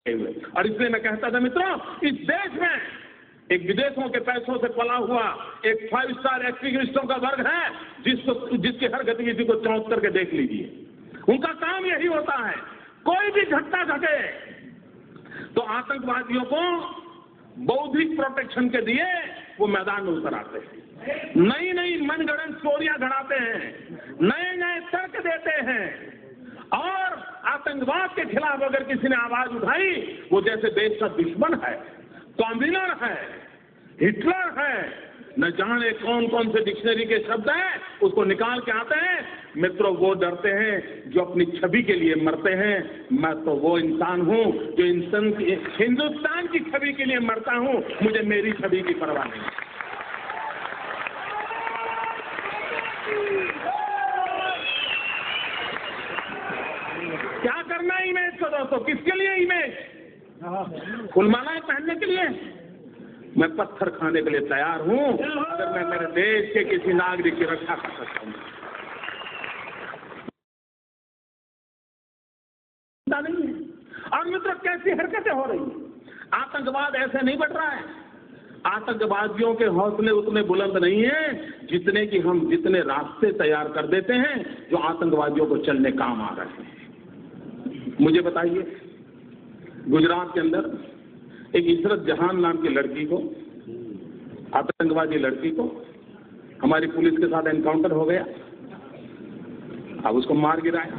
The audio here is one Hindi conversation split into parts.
और इसलिए मैं कहता था मित्रों, इस देश में एक विदेशों के पैसों से पला हुआ एक 5 स्टार एक्टिविस्टों का वर्ग है जिसकी हर गतिविधि को चौंक करके देख लीजिए। उनका काम यही होता है, कोई भी घटना घटे तो आतंकवादियों को बौद्धिक प्रोटेक्शन के लिए वो मैदान में उतर आते हैं, नई नई मनगढ़ंत स्टोरियां गढ़ाते हैं, नए नए तर्क देते हैं और आतंकवाद के खिलाफ अगर किसी ने आवाज उठाई, वो जैसे देश का दुश्मन है, कॉम्बिनर है, हिटलर है, न जाने कौन कौन से डिक्शनरी के शब्द हैं, उसको निकाल के आते हैं। मित्रों, वो डरते हैं जो अपनी छवि के लिए मरते हैं। मैं तो वो इंसान हूं जो हिंदुस्तान की छवि के लिए मरता हूं, मुझे मेरी छवि की परवाह नहीं। क्या करना है इमेज को दोस्तों? किसके लिए इमेज? फुलमालाएं पहनने के लिए? मैं पत्थर खाने के लिए तैयार हूं अगर मैं मेरे देश के किसी नागरिक की रक्षा कर सकता हूं। नहीं है। और मित्रों, कैसी हरकतें हो रही हैं? आतंकवाद ऐसे नहीं बढ़ रहा है। आतंकवादियों के हौसले उतने बुलंद नहीं हैं जितने कि हम जितने रास्ते तैयार कर देते हैं जो आतंकवादियों को चलने काम आ रहे हैं। मुझे बताइए, गुजरात के अंदर एक इशरत जहान नाम की लड़की को, आतंकवादी लड़की को, हमारी पुलिस के साथ एनकाउंटर हो गया। अब उसको मार गिराया।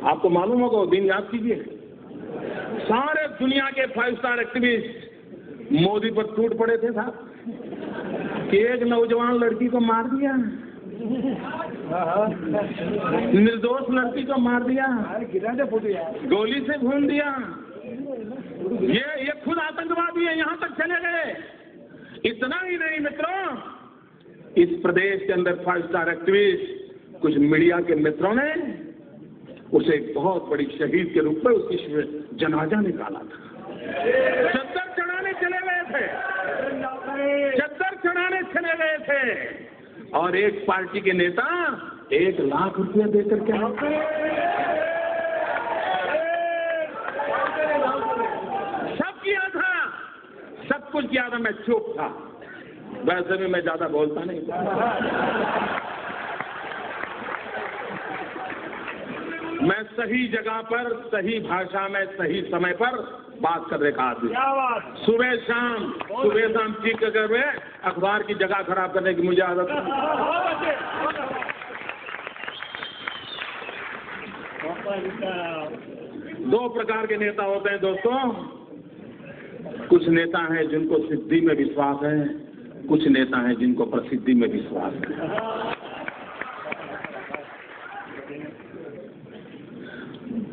आपको मालूम होगा, वो दिन याद कीजिए, सारे दुनिया के 5 स्टार एक्टिविस्ट मोदी पर टूट पड़े थे साहब कि एक नौजवान लड़की को मार दिया, निर्दोष लड़की को मार दिया, गोली से भून दिया। ये खुद आतंकवादी है, यहां तक चले गए। इतना ही नहीं मित्रों, इस प्रदेश के अंदर 5 स्टार एक्टिविस्ट, कुछ मीडिया के मित्रों ने उसे एक बहुत बड़ी शहीद के रूप में उसकी जनाजा निकाला था। चद्दर चढ़ाने चले गए थे, चद्दर चढ़ाने चले गए थे और एक पार्टी के नेता 1 लाख रुपया देकर के सब किया था, सब कुछ किया था। मैं चुप था, वैसे भी मैं ज्यादा बोलता नहीं था। मैं सही जगह पर, सही भाषा में, सही समय पर बात करने का आदमी। सुबह शाम चीख कर अखबार की जगह खराब करने की मुझे आदत है। 2 प्रकार के नेता होते हैं दोस्तों। कुछ नेता हैं जिनको सिद्धि में विश्वास है, कुछ नेता हैं जिनको प्रसिद्धि में विश्वास है।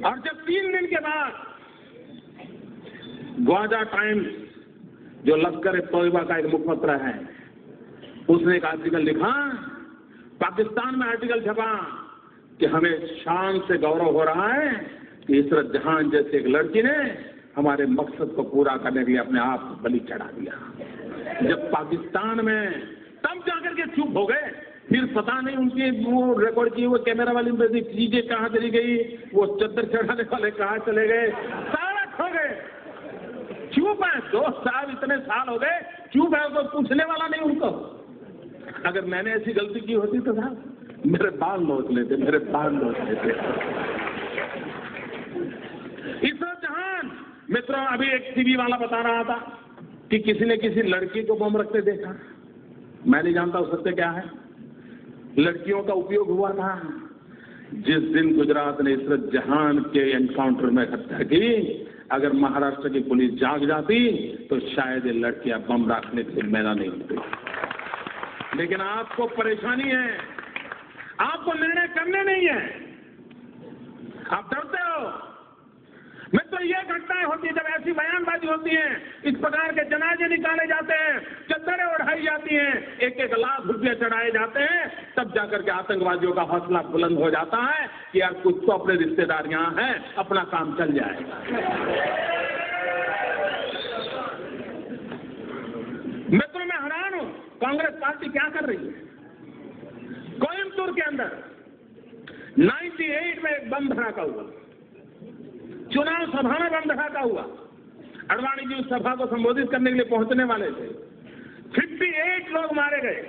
और जब 3 दिन के बाद ग्वाजा टाइम्स, जो लश्कर तोयबा का एक मुखपत्र है, उसने एक आर्टिकल लिखा, पाकिस्तान में आर्टिकल छपा कि हमें शान से गौरव हो रहा है कि इशरत जहान जैसे एक लड़की ने हमारे मकसद को पूरा करने के लिए अपने आप को बलि चढ़ा दिया। जब पाकिस्तान में, तब जाकर के चुप हो गए। फिर पता नहीं उनकी वो रिकॉर्ड की वो कैमरा वाली चीजें कहाँ चली गई, वो चद्दर चढ़ाने वाले कहाँ चले गए, सारा खो गए। चुप है 2 साल, इतने साल हो गए, चुप है, तो पूछने वाला नहीं उनको। अगर मैंने ऐसी गलती की होती तो साहब मेरे बाल नोच लेते, मेरे बाल नोच लेते। इशरत जहान, मित्रों, अभी एक टीवी वाला बता रहा था कि किसी ने किसी लड़की को बम रखते देखा। मैं नहीं जानता उस सत्य क्या है। लड़कियों का उपयोग हुआ था। जिस दिन गुजरात ने इशरत जहान के एनकाउंटर में हत्या की, अगर महाराष्ट्र की पुलिस जाग जाती तो शायद ये लड़कियां बम रखने के लिए मैदान नहीं होती। लेकिन आपको परेशानी है, आपको निर्णय करने नहीं है, आप डरते हो। मित्रों, ये घटनाएं होती है जब ऐसी बयानबाजी होती है, इस प्रकार के जनाजे निकाले जाते हैं, चद्दरें उड़ाई जाती हैं, 1-1 लाख रुपये चढ़ाए जाते हैं, तब जाकर के आतंकवादियों का हौसला बुलंद हो जाता है कि यार कुछ तो अपने रिश्तेदार यहाँ हैं, अपना काम चल जाएगा। मित्रों, मैं हैरान हूं, कांग्रेस पार्टी क्या कर रही है। कोयम्बटूर के अंदर 98 में एक बम धमाका हुआ। चुनाव सभा में बम धमाका हुआ। अडवाणी जी उस सभा को संबोधित करने के लिए पहुंचने वाले थे। 58 लोग मारे गए,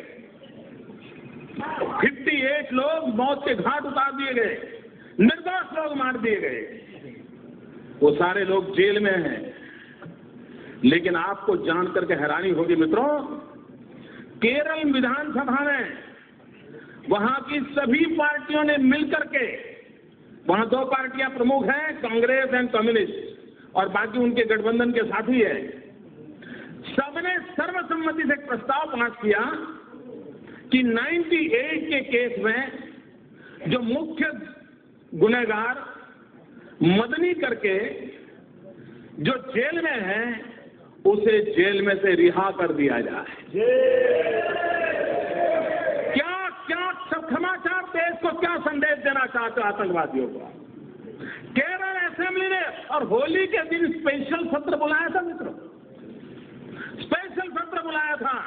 58 लोग मौत के घाट उतार दिए गए, निर्दोष लोग मार दिए गए। वो सारे लोग जेल में हैं। लेकिन आपको जान करके हैरानी होगी मित्रों, केरल विधानसभा में वहां की सभी पार्टियों ने मिलकर के, वहां 2 पार्टियां प्रमुख हैं, कांग्रेस एंड कम्युनिस्ट, और बाकी उनके गठबंधन के साथी है, सबने सर्वसम्मति से एक प्रस्ताव पास किया कि 98 के केस में जो मुख्य गुनहगार मदनी करके जो जेल में है उसे जेल में से रिहा कर दिया जाए। क्या क्या समाचार देश को क्या संदेश देना चाहते आतंकवादियों को? केरल असेंबली ने और होली के दिन स्पेशल सत्र बुलाया था मित्रों, स्पेशल सत्र बुलाया था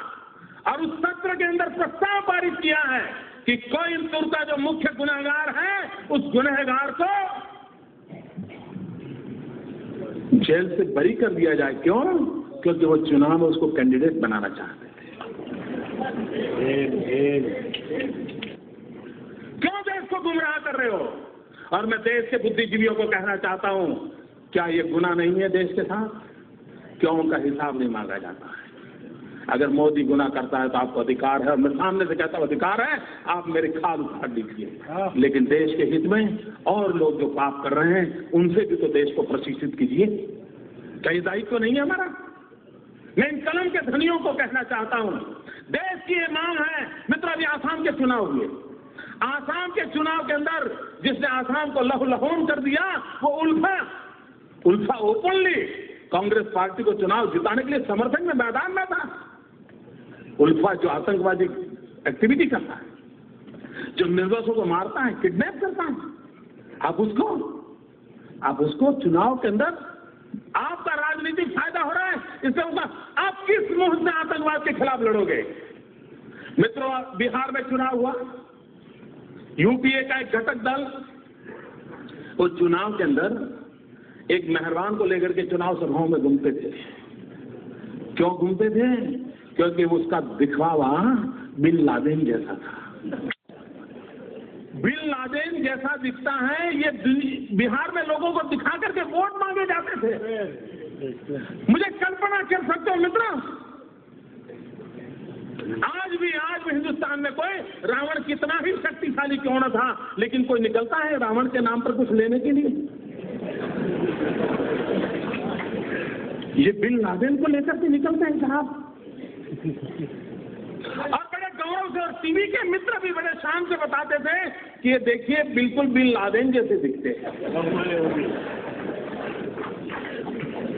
और उस सत्र के अंदर प्रस्ताव पारित किया है कि कोयंबटूर का जो मुख्य गुनहगार है उस गुनहगार को जेल से बरी कर दिया जाए। क्यों? क्योंकि वो चुनाव में उसको कैंडिडेट बनाना चाहते थे। क्यों देश को गुमराह कर रहे हो? और मैं देश के बुद्धिजीवियों को कहना चाहता हूं, क्या ये गुनाह नहीं है देश के साथ? क्यों उनका हिसाब नहीं मांगा जाता है? अगर मोदी गुनाह करता है तो आपको अधिकार है, और मैं सामने से कहता हूं अधिकार है, आप मेरी खाल उखाड़ लीजिए, लेकिन देश के हित में और लोग जो पाप कर रहे हैं उनसे भी तो देश को प्रशिक्षित कीजिए। क्या ये दायित्व नहीं है हमारा? मैं इन कलम के धनियों को कहना चाहता हूं, देश की ये मांग है मित्र। अभी आसाम के चुनाव हुए, आसाम के चुनाव के अंदर जिसने आसाम को लहूलुहान कर दिया वो उल्फा ओपनली कांग्रेस पार्टी को चुनाव जिताने के लिए समर्थन में मैदान में था। उल्फा जो आतंकवादी एक्टिविटी करता है, जो निर्दोषों को मारता है, किडनैप करता है, आप उसको चुनाव के अंदर आपका राजनीतिक फायदा हो रहा है, इससे होगा आप किस मुंह से आतंकवाद के खिलाफ लड़ोगे? मित्रों, बिहार में चुनाव हुआ, यूपीए का एक घटक दल वो चुनाव के अंदर एक मेहरबान को लेकर के चुनाव सभाओं में घूमते थे। क्यों घूमते थे? क्योंकि उसका दिखावा बिन लादेन जैसा था। बिन लादेन जैसा दिखता है, ये बिहार में लोगों को दिखा करके वोट मांगे जाते थे। मुझे कल्पना कर सकते हो मित्र, आज भी हिंदुस्तान में कोई रावण कितना ही शक्तिशाली क्यों न था, लेकिन कोई निकलता है रावण के नाम पर कुछ लेने के लिए। ये बिन लादेन को लेकर के निकलते हैं साहब, और बड़े गौरव से, और टीवी के मित्र भी बड़े शान से बताते थे कि ये देखिए बिल्कुल बिन लादेन जैसे दिखते हैं।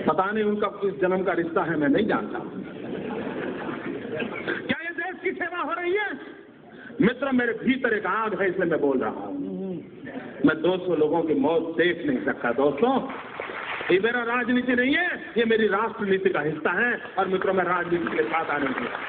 पता नहीं उनका किस जन्म का रिश्ता है, मैं नहीं जानता। क्या ये देश की सेवा हो रही है? मित्र, मेरे भीतर एक आग है, इसलिए मैं बोल रहा हूं। मैं 200 लोगों की मौत देख नहीं सकता दोस्तों। ये मेरा राजनीति नहीं है, ये मेरी राष्ट्र नीति का हिस्सा है, और मित्रों मैं राजनीति के लिए साथ आने दिया।